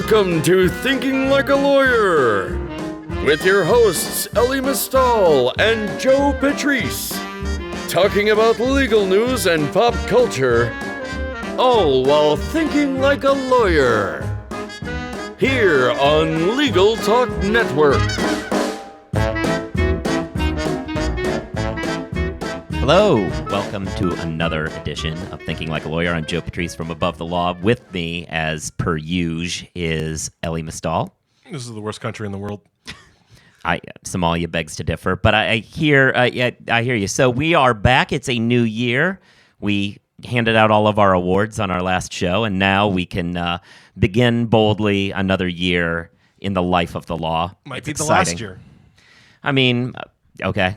Welcome to Thinking Like a Lawyer with your hosts Elie and Joe Patrice, talking about legal news and pop culture, all while thinking like a lawyer. Here on Legal Talk Network. Hello, welcome to another edition of Thinking Like a Lawyer. I'm Joe Patrice from Above the Law. With me, as per usual, is Elie Mistal. This is the worst country in the world. Somalia begs to differ, but I hear you. So we are back. It's a new year. We handed out all of our awards on our last show, and now we can begin boldly another year in the life of the law. Might be exciting. The last year. I mean, okay.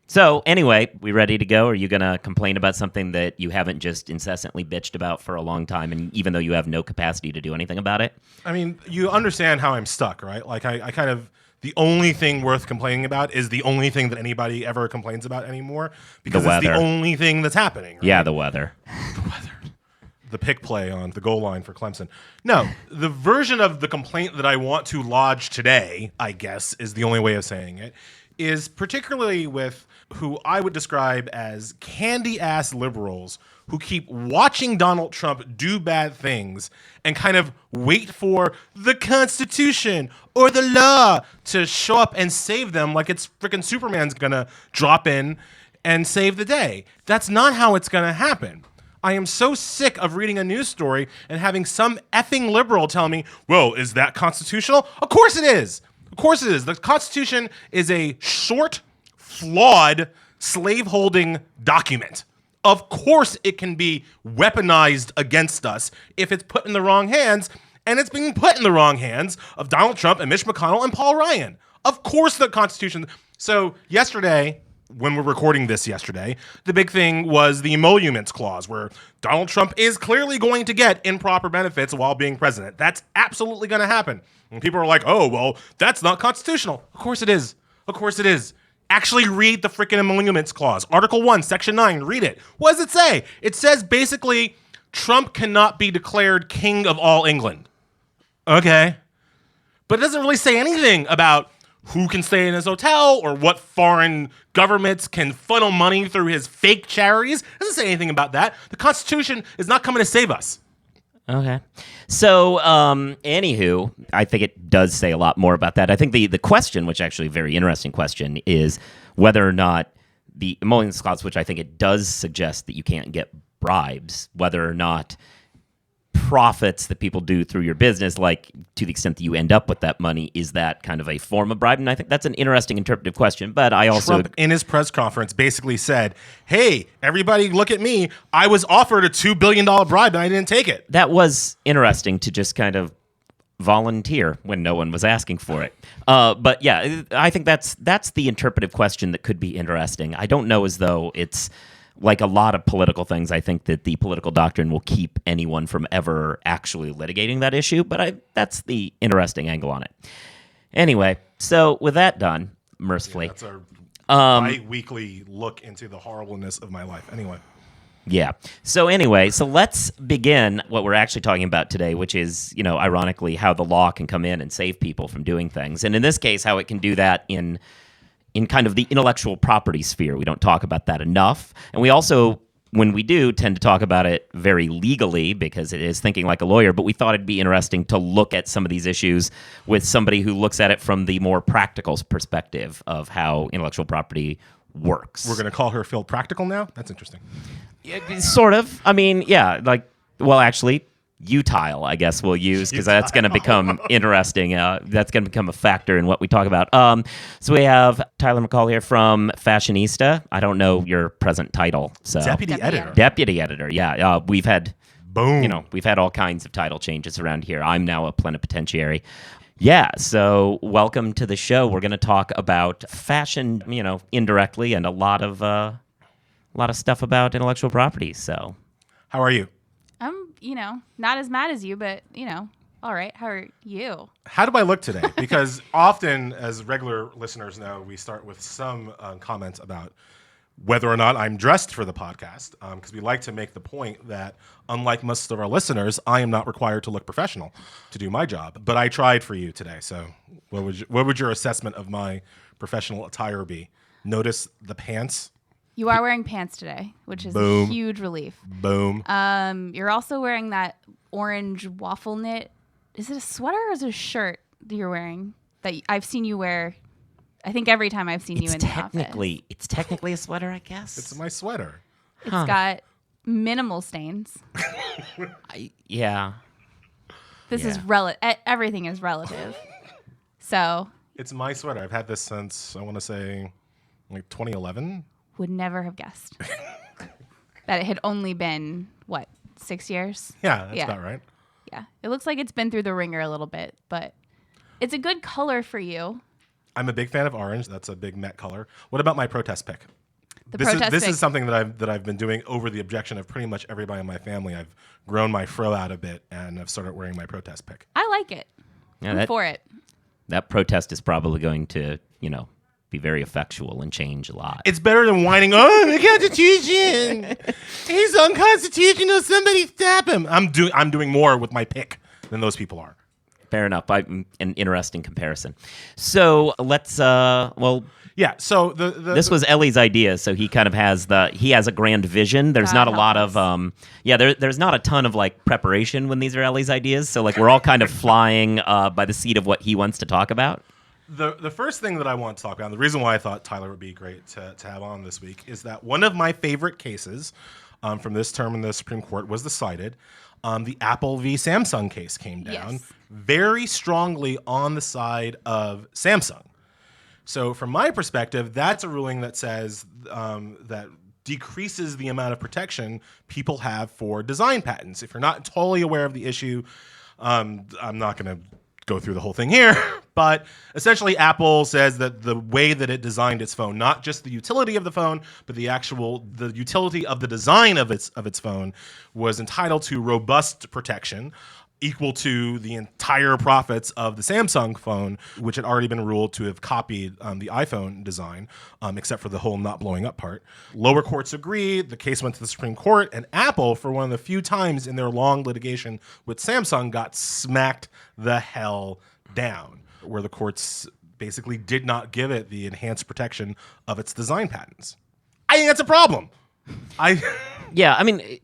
So anyway, we ready to go? Are you going to complain about something that you haven't just incessantly bitched about for a long time, and even though you have no capacity to do anything about it? I mean, you understand how I'm stuck, right? Like, I kind of, the only thing worth complaining about is the only thing that anybody ever complains about anymore, because it's the only thing that's happening, right? Yeah, the weather. The weather. The pick play on the goal line for Clemson. No, the version of the complaint that I want to lodge today, I guess, is the only way of saying it, is particularly with who I would describe as candy-ass liberals who keep watching Donald Trump do bad things and kind of wait for the Constitution or the law to show up and save them like it's freaking Superman's gonna drop in and save the day. That's not how it's gonna happen. I am so sick of reading a news story and having some effing liberal tell me, well, is that constitutional? Of course it is. Of course it is. The Constitution is a short, flawed, slave-holding document. Of course it can be weaponized against us if it's put in the wrong hands, and it's being put in the wrong hands of Donald Trump and Mitch McConnell and Paul Ryan. Of course the Constitution. So yesterday, when we're recording this yesterday, the big thing was the emoluments clause, where Donald Trump is clearly going to get improper benefits while being president. That's absolutely going to happen. And people are like, oh, well, that's not constitutional. Of course it is. Of course it is. Actually read the freaking emoluments clause. Article 1, Section 9, read it. What does it say? It says basically Trump cannot be declared king of all England. Okay. But it doesn't really say anything about who can stay in his hotel or what foreign governments can funnel money through his fake charities. It doesn't say anything about that. The Constitution is not coming to save us. Okay. So, anywho, I think it does say a lot more about that. I think the question, which actually a very interesting question, is whether or not the emoluments clause, which I think it does suggest that you can't get bribes, whether or not profits that people do through your business, like to the extent that you end up with that money, is that kind of a form of bribe? And I think that's an interesting interpretive question, but I also... Trump, in his press conference, basically said, hey, everybody look at me. I was offered a $2 billion bribe and I didn't take it. That was interesting to just kind of volunteer when no one was asking for it. But yeah, I think that's the interpretive question that could be interesting. I don't know as though it's... like a lot of political things, I think that the political doctrine will keep anyone from ever actually litigating that issue, but that's the interesting angle on it. Anyway, so with that done, mercifully. Yeah, that's our bi-weekly look into the horribleness of my life. Anyway. Yeah. So let's begin what we're actually talking about today, which is, ironically, how the law can come in and save people from doing things. And in this case, how it can do that in kind of the intellectual property sphere. We don't talk about that enough. And we also, when we do, tend to talk about it very legally because it is thinking like a lawyer, but we thought it'd be interesting to look at some of these issues with somebody who looks at it from the more practical perspective of how intellectual property works. We're going to call her Phil Practical now? That's interesting. Yeah, sort of. I mean, yeah, actually, utile, I guess we'll use, because that's going to become interesting. That's going to become a factor in what we talk about. So we have Tyler McCall here from Fashionista. I don't know your present title. So Deputy editor. Deputy editor, yeah. We've had We've had all kinds of title changes around here. I'm now a plenipotentiary. Yeah, so welcome to the show. We're going to talk about fashion, indirectly, and a lot of stuff about intellectual property. So, how are you? I'm, not as mad as you, but, all right. How are you? How do I look today? Because often, as regular listeners know, we start with some comments about whether or not I'm dressed for the podcast, because we like to make the point that, unlike most of our listeners, I am not required to look professional to do my job. But I tried for you today. So what would your assessment of my professional attire be? Notice the pants. You are wearing pants today, which is Boom. a huge relief. Boom. You're also wearing that orange waffle knit. Is it a sweater or is it a shirt that you're wearing that I've seen you wear? I think every time I've seen you in the office. It's technically a sweater, I guess. It's my sweater. It's got minimal stains. Yeah. This is everything is relative. So It's my sweater. I've had this since, I want to say, like 2011. would never have guessed that it had only been, 6 years? Yeah, that's about right. Yeah. It looks like it's been through the ringer a little bit, but it's a good color for you. I'm a big fan of orange. That's a big Met color. What about my protest pick? This pick. is something that I've been doing over the objection of pretty much everybody in my family. I've grown my fro out a bit, and I've started wearing my protest pick. I like it. Yeah, I'm for it. That protest is probably going to, be very effectual and change a lot. It's better than whining, oh, the Constitution! He's unconstitutional, somebody stop him! I'm doing more with my pick than those people are. Fair enough. An interesting comparison. So let's, Yeah, so this was Elie's idea, so he kind of has a grand vision. There's not a lot of there's not a ton of preparation when these are Elie's ideas. So we're all kind of flying by the seat of what he wants to talk about. The first thing that I want to talk about, the reason why I thought Tyler would be great to have on this week, is that one of my favorite cases from this term in the Supreme Court was decided. The Apple v. Samsung case came down very strongly on the side of Samsung. So from my perspective, that's a ruling that says that decreases the amount of protection people have for design patents. If you're not totally aware of the issue, I'm not going to go through the whole thing here, but essentially Apple says that the way that it designed its phone, not just the utility of the phone, but the utility of the design of its phone, was entitled to robust protection equal to the entire profits of the Samsung phone, which had already been ruled to have copied the iPhone design, except for the whole not blowing up part. Lower courts agreed. The case went to the Supreme Court, and Apple, for one of the few times in their long litigation with Samsung, got smacked the hell down, where the courts basically did not give it the enhanced protection of its design patents. I think that's a problem. Yeah, I mean,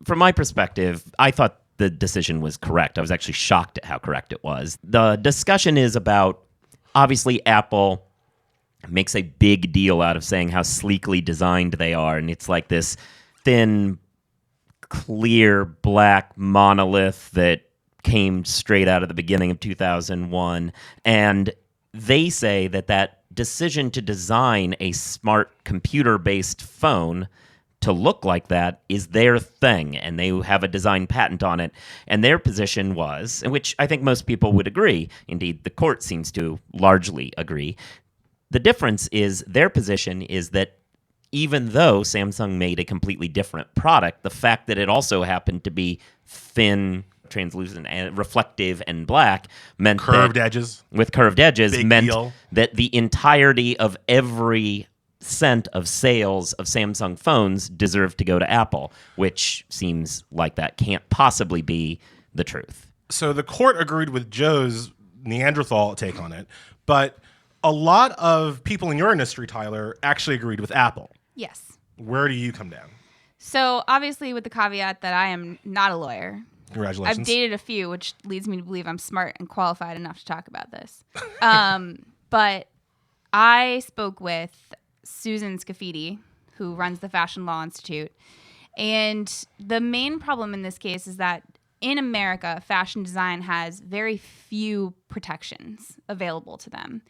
from my perspective, I thought the decision was correct. I was actually shocked at how correct it was. The discussion is about, obviously, Apple makes a big deal out of saying how sleekly designed they are, and it's like this thin, clear, black monolith that came straight out of the beginning of 2001, and they say that decision to design a smart computer-based phone to look like that is their thing, and they have a design patent on it. And their position was, which I think most people would agree, indeed the court seems to largely agree, the difference is their position is that even though Samsung made a completely different product, the fact that it also happened to be thin, translucent, and reflective and black meant curved edges. With curved edges Big meant deal. that the entirety of every cent of sales of Samsung phones deserve to go to Apple, which seems like that can't possibly be the truth. So the court agreed with Joe's Neanderthal take on it, but a lot of people in your industry, Tyler, actually agreed with Apple. Yes. Where do you come down? So obviously with the caveat that I am not a lawyer. Congratulations. I've dated a few, which leads me to believe I'm smart and qualified enough to talk about this. But I spoke with Susan Scafidi, who runs the Fashion Law Institute. And the main problem in this case is that in America, fashion design has very few protections available to them.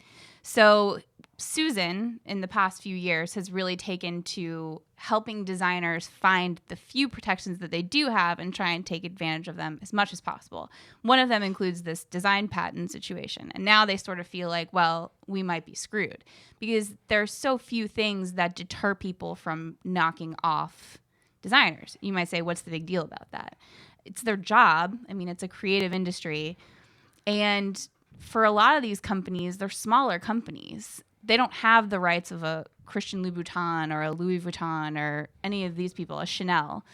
So Susan, in the past few years, has really taken to helping designers find the few protections that they do have and try and take advantage of them as much as possible. One of them includes this design patent situation. And now they sort of feel like, well, we might be screwed because there are so few things that deter people from knocking off designers. You might say, what's the big deal about that? It's their job. I mean, it's a creative industry. And for a lot of these companies, they're smaller companies. They don't have the rights of a Christian Louboutin or a Louis Vuitton or any of these people, a Chanel.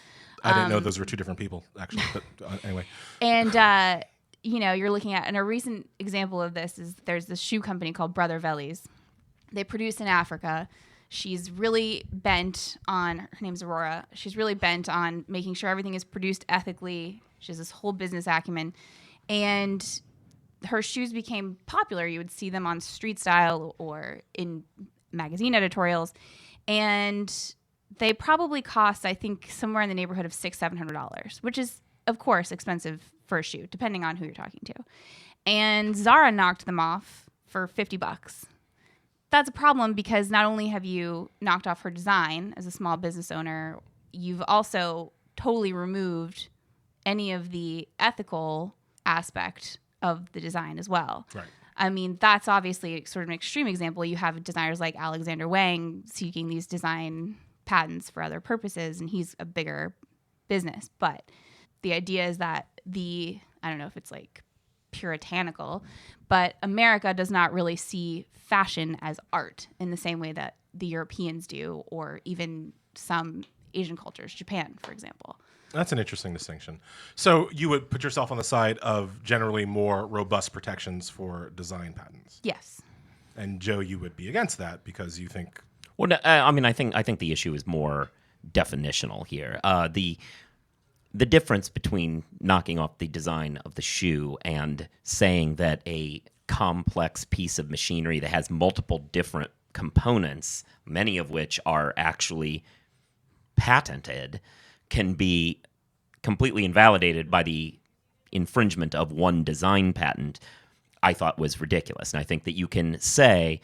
I didn't know those were two different people, actually. But anyway. And, you're looking at, and a recent example of this is there's this shoe company called Brother Vellies. They produce in Africa. She's really bent on, her name's Aurora. She's really bent on making sure everything is produced ethically. She has this whole business acumen. And her shoes became popular. You would see them on Street Style or in magazine editorials. And they probably cost, I think, somewhere in the neighborhood of $600-700, which is, of course, expensive for a shoe, depending on who you're talking to. And Zara knocked them off for $50. That's a problem because not only have you knocked off her design as a small business owner, you've also totally removed any of the ethical aspect of the design as well. Right. I mean, that's obviously sort of an extreme example. You have designers like Alexander Wang seeking these design patents for other purposes, and he's a bigger business. But the idea is that I don't know if it's like puritanical, but America does not really see fashion as art in the same way that the Europeans do, or even some Asian cultures, Japan, for example. That's an interesting distinction. So you would put yourself on the side of generally more robust protections for design patents. Yes. And Joe, you would be against that because you think... Well, no, I think the issue is more definitional here. The difference between knocking off the design of the shoe and saying that a complex piece of machinery that has multiple different components, many of which are actually patented, can be completely invalidated by the infringement of one design patent, I thought was ridiculous. And I think that you can say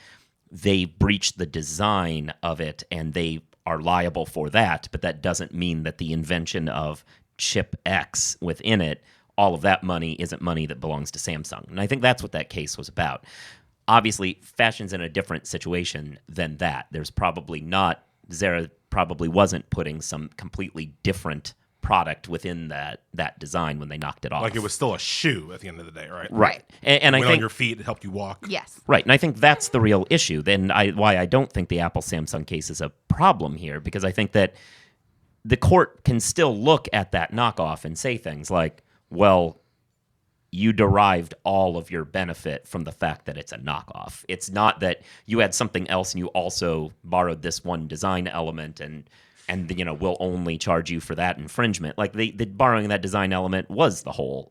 they breached the design of it and they are liable for that, but that doesn't mean that the invention of chip X within it, all of that money isn't money that belongs to Samsung. And I think that's what that case was about. Obviously, fashion's in a different situation than that. Zara probably wasn't putting some completely different product within that design when they knocked it off. Like it was still a shoe at the end of the day, right? Right. And I Went think on your feet, it helped you walk. Yes. Right, and I think that's the real issue. Then why I don't think the Apple-Samsung case is a problem here, because I think that the court can still look at that knockoff and say things like, well, you derived all of your benefit from the fact that it's a knockoff. It's not that you had something else and you also borrowed this one design element and we'll only charge you for that infringement. Like the borrowing that design element was the whole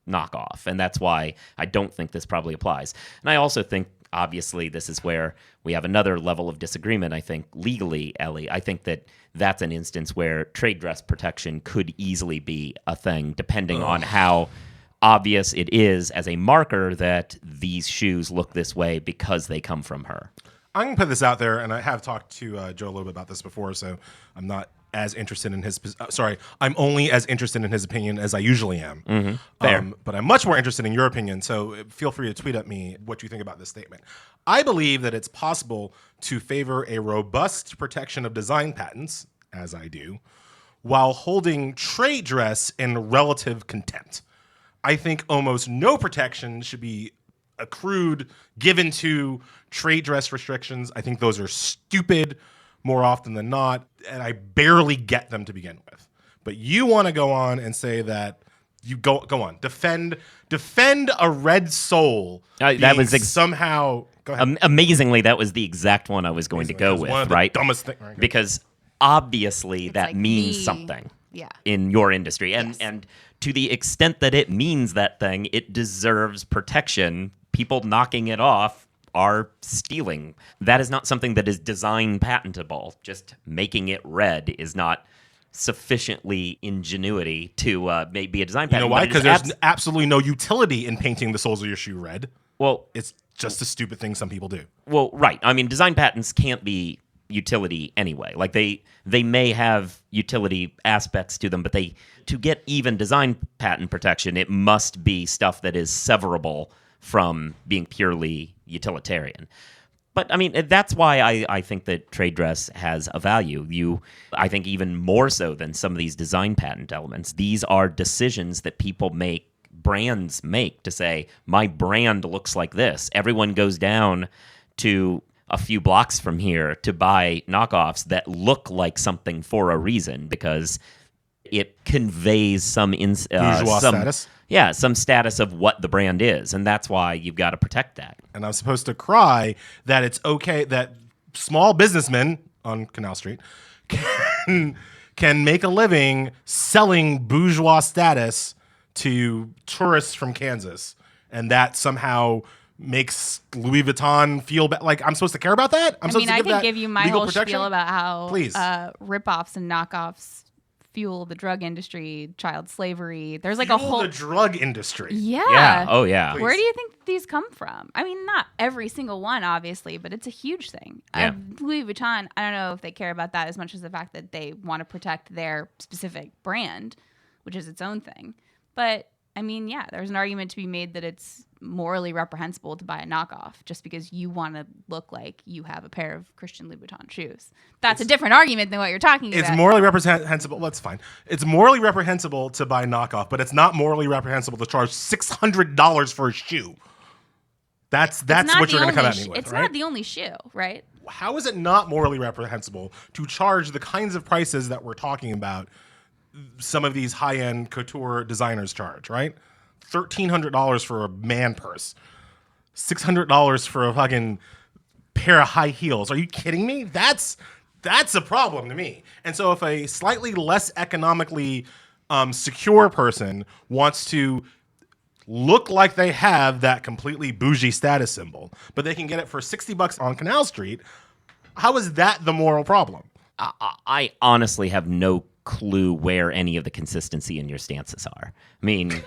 knockoff, and that's why I don't think this probably applies. And I also think, obviously, this is where we have another level of disagreement, I think, legally, Ellie. I think that that's an instance where trade dress protection could easily be a thing, depending on how obvious it is as a marker that these shoes look this way because they come from her. I'm going to put this out there, and I have talked to Joe a little bit about this before, so I'm not as interested in his... I'm only as interested in his opinion as I usually am. Mm-hmm. Fair. But I'm much more interested in your opinion, so feel free to tweet at me what you think about this statement. I believe that it's possible to favor a robust protection of design patents, as I do, while holding trade dress in relative contempt. I think almost no protection should be given to trade dress restrictions. I think those are stupid more often than not, and I barely get them to begin with. But you want to go on and say that you go on, defend a red sole. That was somehow. Go ahead. Amazingly, that was the exact one I was going to go with, one of the right? dumbest thing. Right, because obviously It's that like means something. Yeah. In your industry, and Yes. and to the extent that it means that thing, it deserves protection. People knocking it off are stealing. That is not something that is design patentable. Just making it red is not sufficiently ingenuity to be a design patent. You know why? But it Because is there's absolutely no utility in painting the soles of your shoe red. well, It's just a stupid thing some people do. Well, right. I mean, design patents can't be utility anyway. Like they may have utility aspects to them, but to get even design patent protection, it must be stuff that is severable from being purely utilitarian. But I mean, that's why I think that trade dress has a value. I think even more so than some of these design patent elements, these are decisions that people make, brands make, to say, my brand looks like this. Everyone goes down to a few blocks from here to buy knockoffs that look like something for a reason because it conveys some Bourgeois status. Yeah, some status of what the brand is, and that's why you've got to protect that. And I'm supposed to cry that it's okay that small businessmen on Canal Street can make a living selling bourgeois status to tourists from Kansas, and that somehow makes Louis Vuitton feel like I'm supposed to care about that? I could give you my whole spiel about how rip-offs and knockoffs fuel the drug industry, child slavery. There's like a whole the drug industry. Yeah. Oh yeah. Where do you think these come from? I mean, not every single one, obviously, but it's a huge thing. Yeah. Louis Vuitton, I don't know if they care about that as much as the fact that they want to protect their specific brand, which is its own thing. But I mean, yeah, there's an argument to be made that it's morally reprehensible to buy a knockoff just because you want to look like you have a pair of Christian Louboutin shoes. That's a different argument than what you're talking about. It's morally reprehensible. That's fine. It's morally reprehensible to buy knockoff, but it's not morally reprehensible to charge $600 for a shoe. That's what you're going to come at me with, It's right? not the only shoe, right? How is it not morally reprehensible to charge the kinds of prices that we're talking about some of these high-end couture designers charge, right? $1,300 for a man purse. $600 for a fucking pair of high heels. Are you kidding me? That's a problem to me. And so if a slightly less economically secure person wants to look like they have that completely bougie status symbol, but they can get it for $60 on Canal Street, how is that the moral problem? I honestly have no clue where any of the consistency in your stances are. I mean,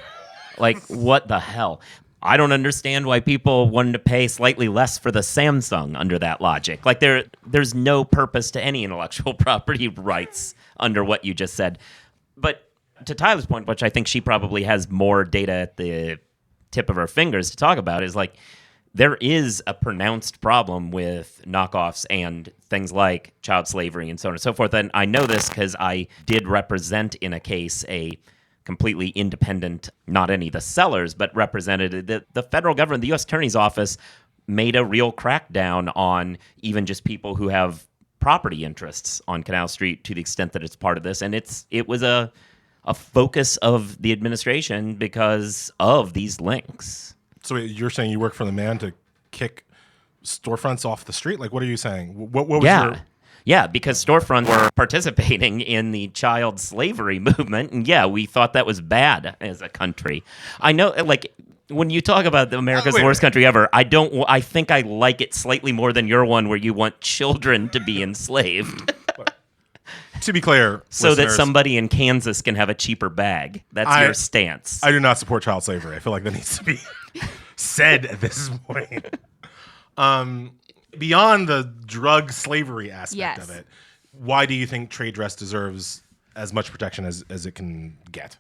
like, what the hell? I don't understand why people wanted to pay slightly less for the Samsung under that logic. Like, there's no purpose to any intellectual property rights under what you just said. But to Tyler's point, which I think she probably has more data at the tip of her fingers to talk about, is like, there is a pronounced problem with knockoffs and things like child slavery and so on and so forth. And I know this because I did represent in a case a completely independent, not any of the sellers, but represented the federal government, the U.S. Attorney's Office made a real crackdown on even just people who have property interests on Canal Street to the extent that it's part of this. And it was a focus of the administration because of these links. So you're saying you work for the man to kick storefronts off the street? Like, what are you saying? What was your... Yeah, because storefronts were participating in the child slavery movement, and yeah, we thought that was bad as a country. I know, like, when you talk about America's worst country ever, I think I like it slightly more than your one where you want children to be enslaved. To be clear, so that somebody in Kansas can have a cheaper bag. That's your stance. I do not support child slavery. I feel like that needs to be said at this point. Beyond the drug slavery aspect of it, why do you think trade dress deserves as much protection as it can get?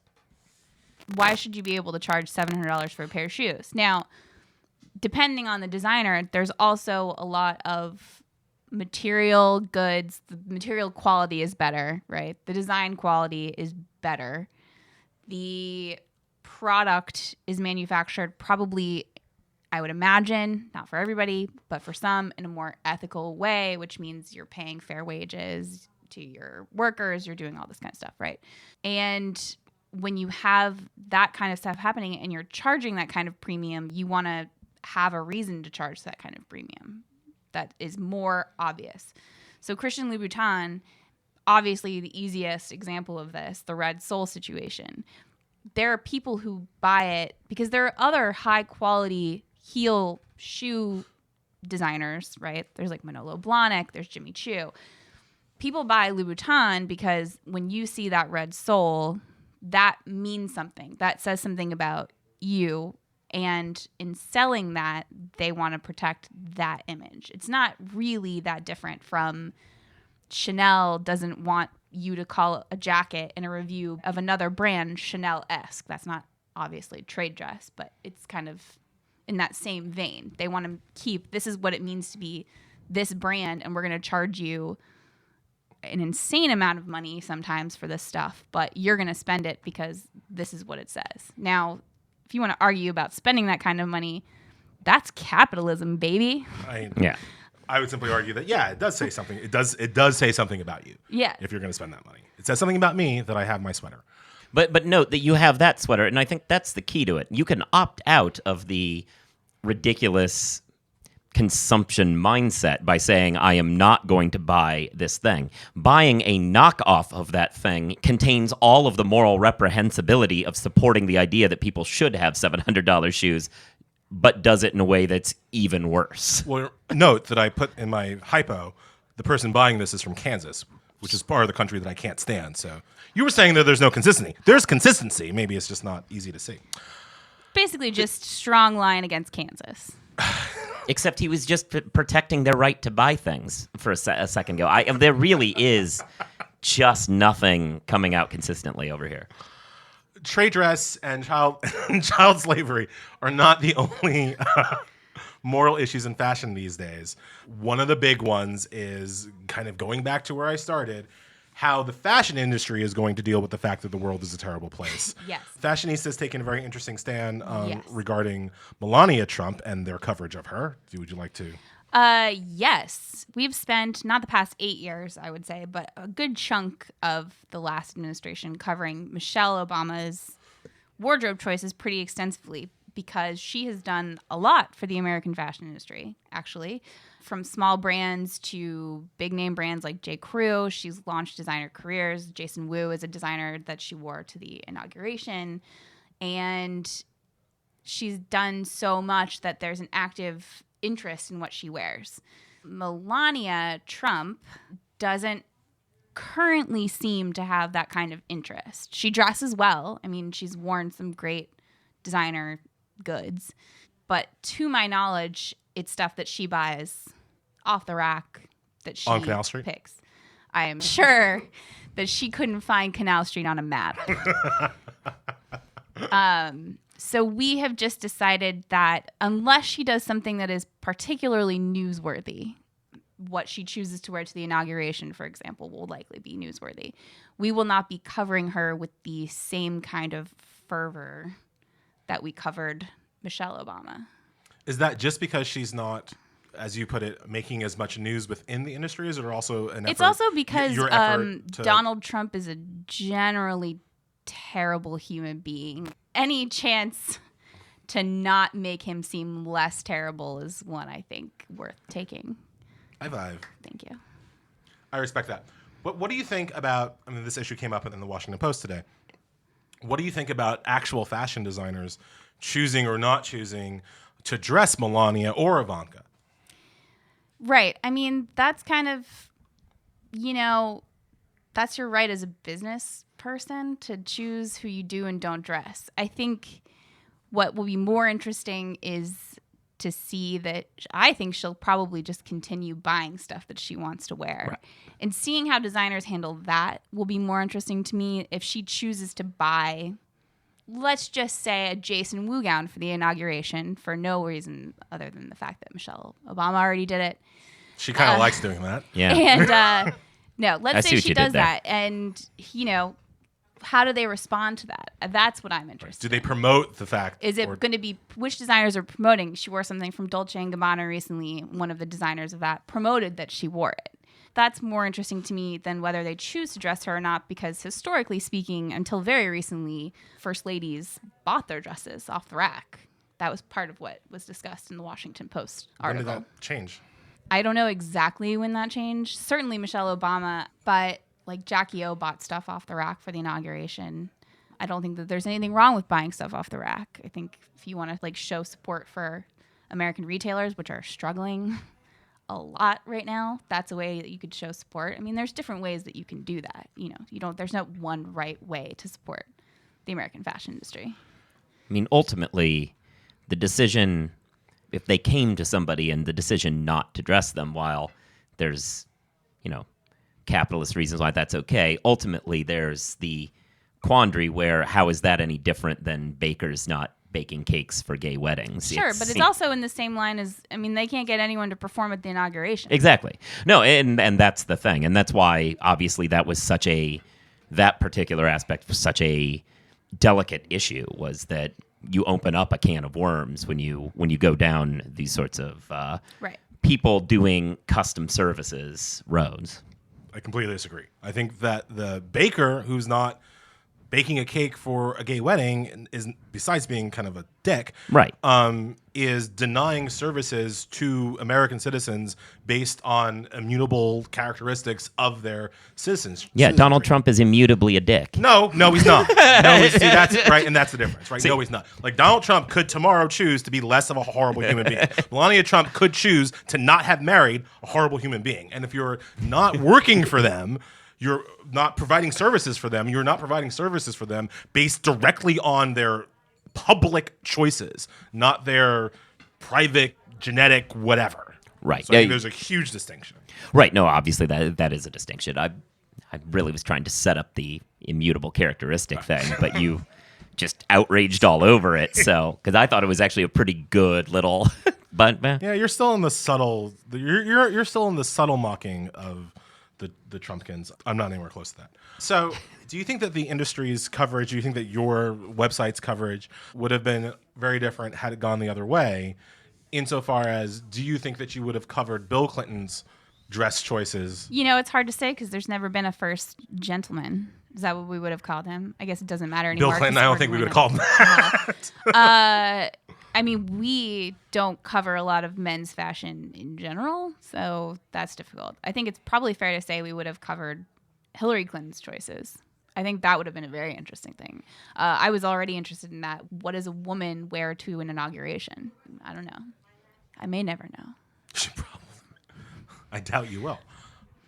Why should you be able to charge $700 for a pair of shoes? Now, depending on the designer, there's also a lot of material goods. The material quality is better, right? The design quality is better. The product is manufactured probably, I would imagine, not for everybody, but for some, in a more ethical way, which means you're paying fair wages to your workers, you're doing all this kind of stuff, right? And when you have that kind of stuff happening and you're charging that kind of premium, you want to have a reason to charge that kind of premium that is more obvious. So Christian Louboutin, obviously the easiest example of this, the red sole situation. There are people who buy it because there are other high quality heel shoe designers, right? There's like Manolo Blahnik, there's Jimmy Choo. People buy Louboutin because when you see that red sole, that means something. That says something about you. And in selling that, they want to protect that image. It's not really that different from Chanel doesn't want you to call a jacket in a review of another brand Chanel-esque. That's not obviously trade dress, but it's kind of in that same vein. They want to keep, this is what it means to be this brand, and we're going to charge you an insane amount of money sometimes for this stuff, but you're going to spend it because this is what it says. Now, if you want to argue about spending that kind of money, that's capitalism, baby. I would simply argue that, it does say something. It does say something about you. Yeah. If you're going to spend that money. It says something about me that I have my sweater. But note that you have that sweater, and I think that's the key to it. You can opt out of the ridiculous consumption mindset by saying, I am not going to buy this thing. Buying a knockoff of that thing contains all of the moral reprehensibility of supporting the idea that people should have $700 shoes, but does it in a way that's even worse. Well, note that I put in my hypo, the person buying this is from Kansas, which is part of the country that I can't stand. So you were saying that there's no consistency. There's consistency. Maybe it's just not easy to see. Basically just strong line against Kansas. Except he was just protecting their right to buy things for a second ago. There really is just nothing coming out consistently over here. Trade dress and child slavery are not the only moral issues in fashion these days. One of the big ones is kind of going back to where I started, how the fashion industry is going to deal with the fact that the world is a terrible place. Yes. Fashionista has taken a very interesting stand Yes. regarding Melania Trump and their coverage of her. Would you like to? Yes. We've spent, not the past 8 years, I would say, but a good chunk of the last administration covering Michelle Obama's wardrobe choices pretty extensively because she has done a lot for the American fashion industry, actually. From small brands to big name brands like J. Crew. She's launched designer careers. Jason Wu is a designer that she wore to the inauguration. And she's done so much that there's an active interest in what she wears. Melania Trump doesn't currently seem to have that kind of interest. She dresses well. I mean, she's worn some great designer goods. But to my knowledge, it's stuff that she buys off the rack that she on Canal Street? Picks. I am sure that she couldn't find Canal Street on a map. So we have just decided that unless she does something that is particularly newsworthy, what she chooses to wear to the inauguration, for example, will likely be newsworthy. We will not be covering her with the same kind of fervor that we covered Michelle Obama. Is that just because she's not, as you put it, making as much news within the industry? Is it also an effort? It's also because your effort to Donald Trump is a generally terrible human being. Any chance to not make him seem less terrible is one I think worth taking. High five. Thank you. I respect that. What do you think about, I mean, this issue came up in the Washington Post today. What do you think about actual fashion designers choosing or not choosing to dress Melania or Ivanka? Right. I mean, that's kind of, that's your right as a business person to choose who you do and don't dress. I think what will be more interesting is to see that I think she'll probably just continue buying stuff that she wants to wear. Right. And seeing how designers handle that will be more interesting to me. If she chooses to buy, let's just say, a Jason Wu gown for the inauguration for no reason other than the fact that Michelle Obama already did it. She kind of likes doing that. Yeah. And no, let's say what she you did does there. that. And, how do they respond to that? That's what I'm interested Do they in. promote the fact? Is it or- going to be which designers are promoting? She wore something from Dolce & Gabbana recently. One of the designers of that promoted that she wore it. That's more interesting to me than whether they choose to dress her or not, because historically speaking, until very recently, first ladies bought their dresses off the rack. That was part of what was discussed in the Washington Post When article. did that change? I don't know exactly when that changed. Certainly Michelle Obama, but like Jackie O bought stuff off the rack for the inauguration. I don't think that there's anything wrong with buying stuff off the rack. I think if you want to show support for American retailers, which are struggling a lot right now, that's a way that you could show support. I mean, there's different ways that you can do that. There's no one right way to support the American fashion industry. I mean, ultimately, the decision, if they came to somebody and the decision not to dress them, while there's, capitalist reasons why that's okay, ultimately there's the quandary where how is that any different than bakers not baking cakes for gay weddings? Sure, but it's also in the same line as, they can't get anyone to perform at the inauguration. Exactly. No, and that's the thing. And that's why, obviously, that particular aspect was such a delicate issue, was that you open up a can of worms when you go down these sorts of Right. people doing custom services rose. I completely disagree. I think that the baker who's not baking a cake for a gay wedding is, besides being kind of a dick, Right. Is denying services to American citizens based on immutable characteristics of their citizens. Yeah, Donald Trump is immutably a dick. No, he's not. See, that's right, and that's the difference, right? No, he's not. Like, Donald Trump could tomorrow choose to be less of a horrible human being. Melania Trump could choose to not have married a horrible human being. And if you're not working for them, you're not providing services for them. You're not providing services for them based directly on their public choices, not their private, genetic, whatever. Right. So I think there's a huge distinction. Right. No, obviously that is a distinction. I really was trying to set up the immutable characteristic thing, but you just outraged all over it. So, because I thought it was actually a pretty good little, but Yeah, you're still in the subtle. You're still in the subtle mocking of the Trumpkins. I'm not anywhere close to that. So, do you think that the industry's coverage, do you think that your website's coverage would have been very different had it gone the other way? Insofar as, do you think that you would have covered Bill Clinton's dress choices? You know, it's hard to say because there's never been a first gentleman. Is that what we would have called him? I guess it doesn't matter anymore. Bill Clinton, I don't think we would have called him that. I mean, we don't cover a lot of men's fashion in general, so that's difficult. I think it's probably fair to say we would have covered Hillary Clinton's choices. I think that would have been a very interesting thing. I was already interested in that. What does a woman wear to an inauguration? I don't know. I may never know. I doubt you will.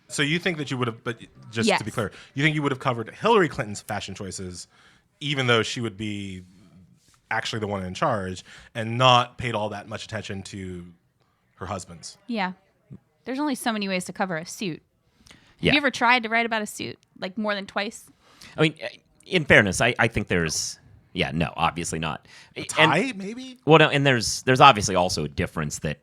So you think that you would have, but just Yes. to be clear, you think you would have covered Hillary Clinton's fashion choices, even though she would be actually the one in charge, and not paid all that much attention to her husband's? Yeah. There's only so many ways to cover a suit. Yeah. Have you ever tried to write about a suit, like more than twice? I mean, in fairness, I think there's, no, obviously not. Tie, maybe? Well, no, and there's obviously also a difference that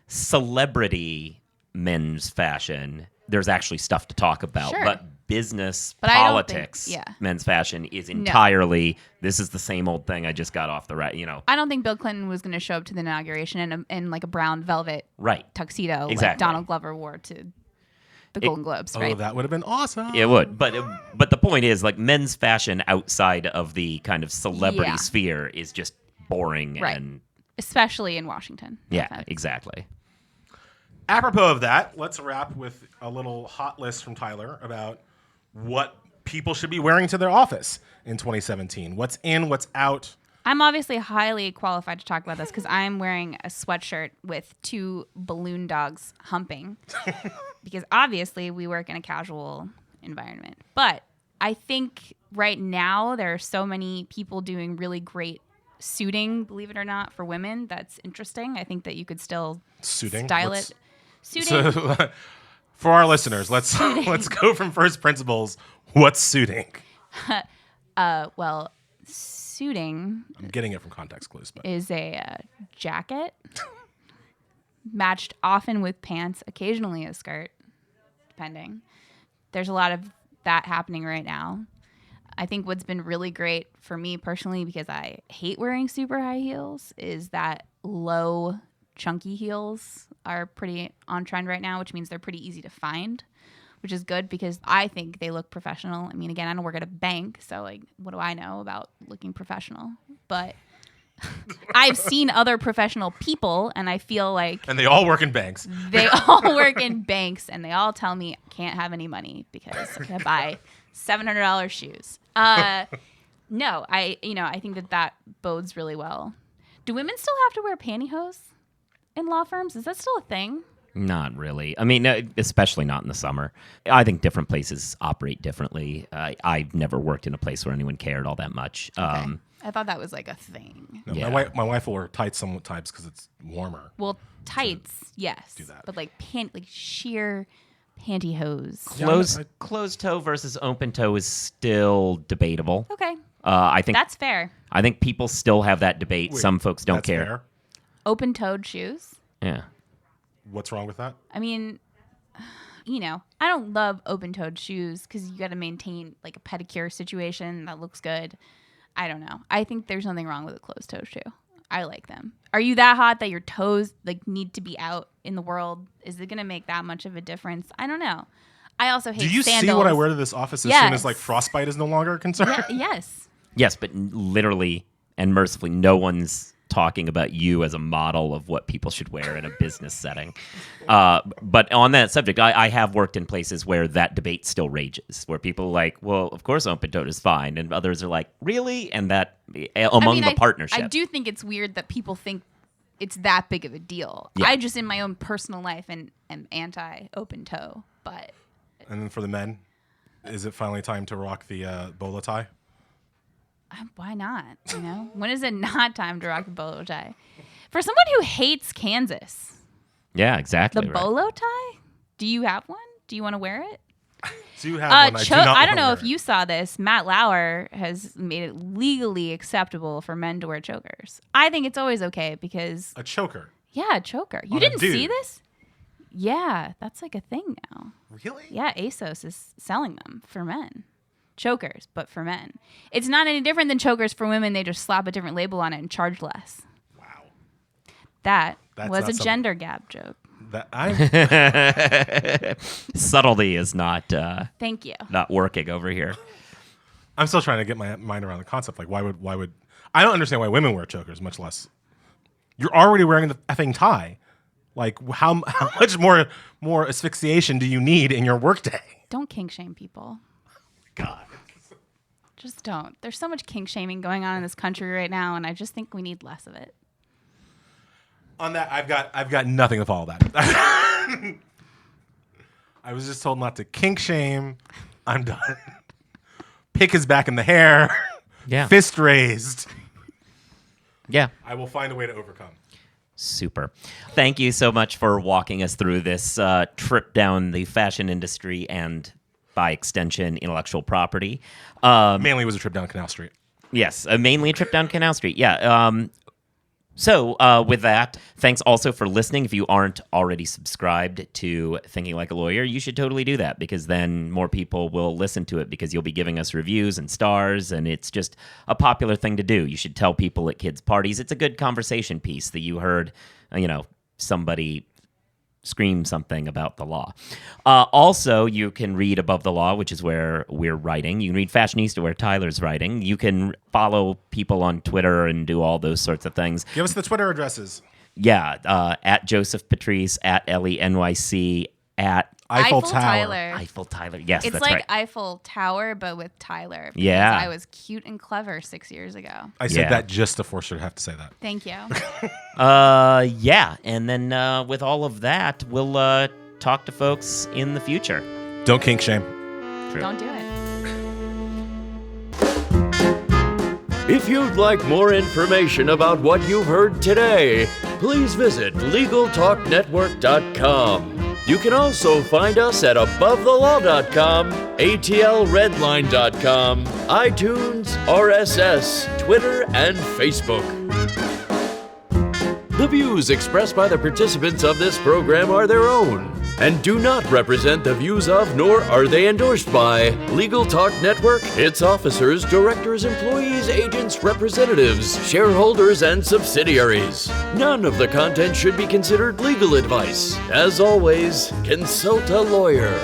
celebrity men's fashion, there's actually stuff to talk about, Sure. but business, But I don't politics, think- yeah. men's fashion is entirely, this is the same old thing I just got off the right, I don't think Bill Clinton was going to show up to the inauguration in like a brown velvet Right. tuxedo like Exactly. Donald Glover wore to the Golden Globes, right? Oh, that would have been awesome. It would, but the point is, like, men's fashion outside of the kind of celebrity Yeah. sphere is just boring, Right. and Especially in Washington. yeah, exactly. Apropos of that, let's wrap with a little hot list from Tyler about what people should be wearing to their office in 2017. What's in, what's out. I'm obviously highly qualified to talk about this because I'm wearing a sweatshirt with 2 balloon dogs humping because obviously we work in a casual environment. But I think right now there are so many people doing really great suiting, believe it or not, for women. That's interesting. I think that you could still Suiting? style What's- it. Suiting. So, for our listeners, let's go from first principles. What's suiting? Well, suiting I'm getting it from context clues, but is a jacket matched often with pants, occasionally a skirt, depending. There's a lot of that happening right now. I think what's been really great for me personally, because I hate wearing super high heels, is that low, chunky heels are pretty on trend right now, which means they're pretty easy to find, which is good because I think they look professional. I mean, again, I don't work at a bank, so like, what do I know about looking professional? But I've seen other professional people, and I feel like and they all work in banks. they all work in banks, and they all tell me I can't have any money because I can buy $700 shoes. No, I think that bodes really well. Do women still have to wear pantyhose in law firms? Is that still a thing? Not really. I mean, especially not in the summer. I think different places operate differently. I've never worked in a place where anyone cared all that much. Okay. I thought that was like a thing. No, Yeah. my wife will wear tights sometimes because it's warmer. Well, tights, yes, do that. but like sheer pantyhose. Closed toe versus open toe is still debatable. Okay, I think that's fair. I think people still have that debate. Wait, Some folks don't that's care. fair. Open-toed shoes. Yeah. What's wrong with that? I mean, I don't love open-toed shoes because you got to maintain like a pedicure situation that looks good. I don't know. I think there's nothing wrong with a closed-toe shoe. I like them. Are you that hot that your toes like need to be out in the world? Is it going to make that much of a difference? I don't know. I also hate Do you sandals. see what I wear to this office as soon as like frostbite is no longer a concern? Yes. Yes, but literally and mercifully, no one's talking about you as a model of what people should wear in a business setting. But on that subject, I have worked in places where that debate still rages, where people are like, well, of course open-toed is fine, and others are like, really? And that among the partnership. I do think it's weird that people think it's that big of a deal. Yeah. I just, in my own personal life, am anti-open-toe, but... And then for the men, is it finally time to rock the bolo tie? Why not? You know, when is it not time to rock the bolo tie? For someone who hates Kansas, Yeah, exactly. the bolo tie. Do you have one? Do you want to wear it? Do you have one? I don't know if you saw this. Matt Lauer has made it legally acceptable for men to wear chokers. I think it's always okay because a choker. Yeah, a choker. You On a didn't dude. see this? Yeah, that's like a thing now. Really? Yeah, ASOS is selling them for men. Chokers, but for men. It's not any different than chokers for women. They just slap a different label on it and charge less. Wow. That's not was a something- gender gap joke. That I'm Subtlety is not Thank you. not working over here. I'm still trying to get my mind around the concept. Like, why would I don't understand why women wear chokers, much less you're already wearing the effing tie. Like, how much more asphyxiation do you need in your workday? Don't kink shame people. God. Just don't. There's so much kink shaming going on in this country right now, and I just think we need less of it. On that, I've got nothing to follow that. I was just told not to kink shame. I'm done. Pick is back in the hair. Yeah. Fist raised. Yeah. I will find a way to overcome. Super. Thank you so much for walking us through this trip down the fashion industry and, by extension, intellectual property. Mainly it was a trip down Canal Street. Yes, mainly a trip down Canal Street. Yeah. So with that, thanks also for listening. If you aren't already subscribed to Thinking Like a Lawyer, you should totally do that because then more people will listen to it because you'll be giving us reviews and stars, and it's just a popular thing to do. You should tell people at kids' parties. It's a good conversation piece that you heard, somebody scream something about the law. Also, you can read Above the Law, which is where we're writing. You can read Fashionista, where Tyler's writing. You can follow people on Twitter and do all those sorts of things. Give us the Twitter addresses. Yeah, at Joseph Patrice, at Elie NYC, at Eiffel Tower. Tyler. Eiffel Tyler. Yes, It's that's like right. Eiffel Tower, but with Tyler. because Yeah. I was cute and clever 6 years ago. I said Yeah. that just to force her to have to say that. Thank you. Yeah, and then with all of that, we'll talk to folks in the future. Don't kink shame. True. Don't do it. If you'd like more information about what you've heard today, please visit LegalTalkNetwork.com. You can also find us at AboveTheLaw.com, ATLRedline.com, iTunes, RSS, Twitter, and Facebook. The views expressed by the participants of this program are their own and do not represent the views of, nor are they endorsed by, Legal Talk Network, its officers, directors, employees, agents, representatives, shareholders, and subsidiaries. None of the content should be considered legal advice. As always, consult a lawyer.